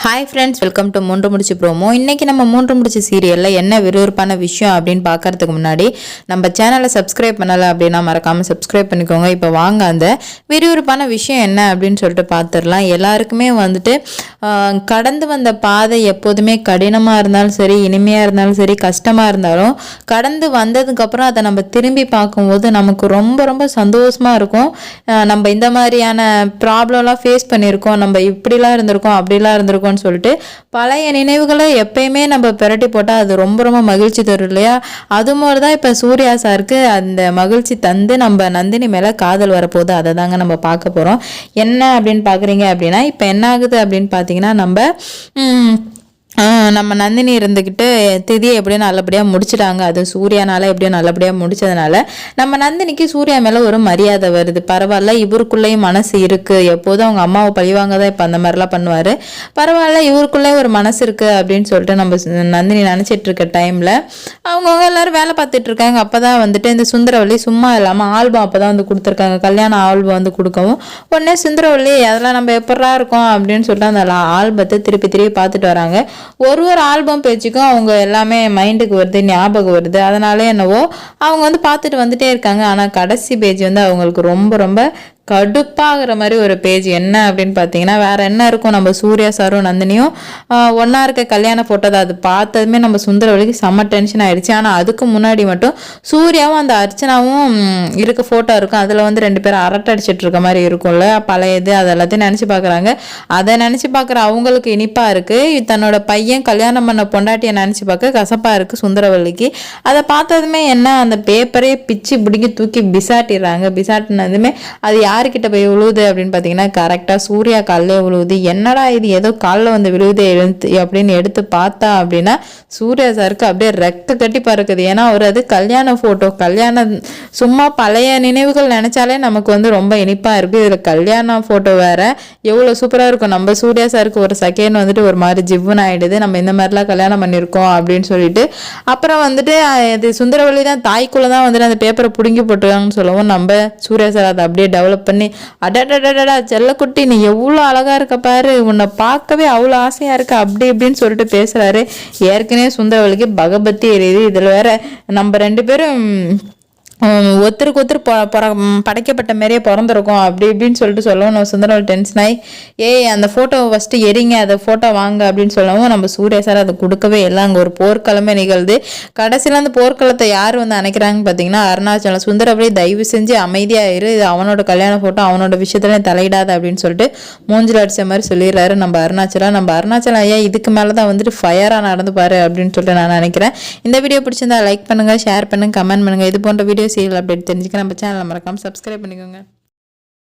Hi friends, welcome to மூன்று முடிச்சு promo. இன்றைக்கி நம்ம மூன்று முடிச்சு சீரியலில் என்ன விறுவிறுப்பான விஷயம் அப்படின்னு பார்க்கறதுக்கு முன்னாடி நம்ம சேனலை சப்ஸ்கிரைப் பண்ணலை அப்படின்னா மறக்காமல் சப்ஸ்கிரைப் பண்ணிக்கோங்க. இப்போ வாங்க அந்த விறுவிறுப்பான விஷயம் என்ன அப்படின்னு சொல்லிட்டு பார்த்துடலாம். எல்லாருக்குமே வந்துட்டு கடந்து வந்த பாதை எப்போதுமே கடினமாக இருந்தாலும் சரி, இனிமையாக இருந்தாலும் சரி, கஷ்டமாக இருந்தாலும் கடந்து வந்ததுக்கப்புறம் அதை நம்ம திரும்பி பார்க்கும்போது நமக்கு ரொம்ப ரொம்ப சந்தோஷமாக இருக்கும். நம்ம இந்த மாதிரியான ப்ராப்ளம்லாம் ஃபேஸ் பண்ணியிருக்கோம், நம்ம இப்படிலாம் இருந்திருக்கோம், அப்படிலாம் இருந்திருக்கோம் சொல்லிட்டு பழைய நினைவுகளை எப்பயுமே நம்ம பிரட்டி போட்டால் அது ரொம்ப ரொம்ப மகிழ்ச்சி தரும் இல்லையா? அது மாதிரி தான் இப்போ சூர்யா சாருக்கு அந்த மகிழ்ச்சி தந்து நம்ம நந்தினி மேலே காதல் வரப்போகுது. அதை தாங்க நம்ம பார்க்க போகிறோம். என்ன அப்படின்னு பார்க்குறீங்க அப்படின்னா, இப்போ என்ன ஆகுது அப்படின்னு பார்த்தீங்கன்னா, நம்ம நந்தினி இருந்துக்கிட்டு திதியை எப்படியோ நல்லபடியாக முடிச்சிட்டாங்க. அது சூர்யானால எப்படியோ நல்லபடியாக முடிச்சதுனால நம்ம நந்தினிக்கு சூர்யா மேலே ஒரு மரியாதை வருது. பரவாயில்ல, இவருக்குள்ளேயும் மனசு இருக்குது. எப்போதும் அவங்க அம்மாவை பழிவாங்க தான் இப்போ அந்த மாதிரிலாம் பண்ணுவார். பரவாயில்ல, இவருக்குள்ளே ஒரு மனசு இருக்குது அப்படின்னு சொல்லிட்டு நம்ம நந்தினி நினச்சிட்டு இருக்க டைமில் அவங்கவுங்க எல்லோரும் வேலை பார்த்துட்டு இருக்காங்க. அப்போ தான் வந்துட்டு இந்த சுந்தரவல்லி சும்மா இல்லாமல் ஆல்பம் அப்போ தான் வந்து கொடுத்துருக்காங்க. கல்யாண ஆல்பம் வந்து கொடுக்கவும் உடனே சுந்தரவல்லி அதெல்லாம் நம்ம எப்படா இருக்கோம் அப்படின்னு சொல்லிட்டு அந்த ஆல்பத்தை திருப்பி பார்த்துட்டு வராங்க. ஒரு ஆல்பம் பேச்சுக்கும் அவங்க எல்லாமே மைண்டுக்கு வருது, ஞாபகம் வருது. அதனால என்னவோ அவங்க வந்து பார்த்துட்டு வந்துட்டே இருக்காங்க. ஆனால் கடைசி பேஜ் வந்து அவங்களுக்கு ரொம்ப ரொம்ப கடுப்பாகிற மாதிரி ஒரு பேஜ். என்ன அப்படின்னு பார்த்தீங்கன்னா, வேற என்ன இருக்கும், நம்ம சூர்யா சாரும் நந்தினியும் ஒன்றா இருக்க கல்யாண ஃபோட்டோ தான். அது பார்த்ததுமே நம்ம சுந்தரவல்லிக்கு செம்ம டென்ஷன் ஆயிடுச்சு. ஆனால் அதுக்கு முன்னாடி மட்டும் சூர்யாவும் அந்த அர்ச்சனாவும் இருக்க ஃபோட்டோ இருக்கும். அதில் வந்து ரெண்டு பேரும் அரட்டை அடிச்சிட்டு இருக்க மாதிரி இருக்கும்ல, பழையது. அது எல்லாத்தையும் நினச்சி பார்க்குறாங்க. அதை நினச்சி பார்க்குற அவங்களுக்கு இனிப்பாக இருக்குது. தன்னோட பையன் கல்யாணம் பண்ண பொண்டாட்டியை நினச்சி பார்க்க கசப்பாக இருக்குது சுந்தரவல்லிக்கு. அதை பார்த்ததுமே என்ன, அந்த பேப்பரே பிச்சு பிடிங்கி தூக்கி பிசாட்டிடுறாங்க. பிசாட்டினதுமே அது யாருக்கிட்ட போய் விழுவுது அப்படின்னு பார்த்தீங்கன்னா, கரெக்டாக சூர்யா காலிலே விழுவுது. என்னடா இது, ஏதோ காலில் வந்து விழுவுது அப்படின்னு எடுத்து பார்த்தா அப்படின்னா சூர்யா சாருக்கு அப்படியே ரெக்க கட்டி பறக்குது. ஏன்னா அவர் அது கல்யாண ஃபோட்டோ, சும்மா பழைய நினைவுகள் நினச்சாலே நமக்கு வந்து ரொம்ப இனிப்பாக இருக்குது. இதில் கல்யாண ஃபோட்டோ வேறு எவ்வளோ சூப்பராக இருக்கும். நம்ம சூர்யா சாருக்கு ஒரு செகண்ட் வந்துட்டு ஒரு மாதிரி ஜிவ்வுன்னு ஆகிடுது, நம்ம இந்த மாதிரிலாம் கல்யாணம் பண்ணியிருக்கோம் அப்படின்னு சொல்லிட்டு. அப்புறம் வந்துட்டு இது சுந்தரவல்லி தான் தாய்க்குள்ளே தான் வந்துட்டு அந்த பேப்பரை பிடுங்கி போட்டுருக்காங்கன்னு சொல்லவும் நம்ம சூர்யா சார் அதை அப்படியே டெவலப் பண்ணி, அடடடடா செல்லக்குட்டி, நீ எவ்வளோ அழகா இருக்க பாரு, உன்னை பார்க்கவே அவ்வளோ ஆசையா இருக்கு, அப்படி இப்படின்னு சொல்லிட்டு பேசுறாரு. ஏற்கனவே சுந்தரவல்லிக்கு பகபத்தி எரியுது. இதுல வேற நம்ம ரெண்டு பேரும் ஒருத்தருக்கு ஒருத்தர் படைக்கப்பட்ட மாதிரியே பிறந்திருக்கோம் அப்படி இப்படின்னு சொல்லிட்டு சொல்லவும் நம்ம சுந்தரவல்லி டென்ஷன் ஆகி, அந்த ஃபோட்டோவை ஃபஸ்ட்டு எரிங்க, அதை ஃபோட்டோ வாங்க அப்படின்னு சொல்லவும் நம்ம சூர்யா சார் அதை கொடுக்கவே இல்லை. அங்கே ஒரு போர்க்களமே நிகழ்து. கடைசியில் அந்த போர்க்களத்தை யார் வந்து அணைக்கிறாங்கன்னு பார்த்தீங்கன்னா அருணாச்சலம். சுந்தரவல்லி தயவு செஞ்சு அமைதியாயிரு, இது அவனோட கல்யாண ஃபோட்டோ, அவனோட விஷயத்துல தலையிடாத அப்படின்னு சொல்லிட்டு மூஞ்சில் அடிச்ச மாதிரி சொல்லிடுறாரு நம்ம அருணாச்சலம். ஐயா, இதுக்கு மேலே தான் வந்துட்டு ஃபயராக நடந்து பாரு அப்படின்னு சொல்லிட்டு நான் நினைக்கிறேன். இந்த வீடியோ பிடிச்சிருந்தா லைக் பண்ணுங்கள், ஷேர் பண்ணுங்கள், கமெண்ட் பண்ணுங்கள். இது போன்ற வீடியோ சீரியல் அப்டேட் தெரிஞ்சுக்க நம்ம சேனலை மறக்காமல் சப்ஸ்கிரைப் பண்ணிக்கோங்க.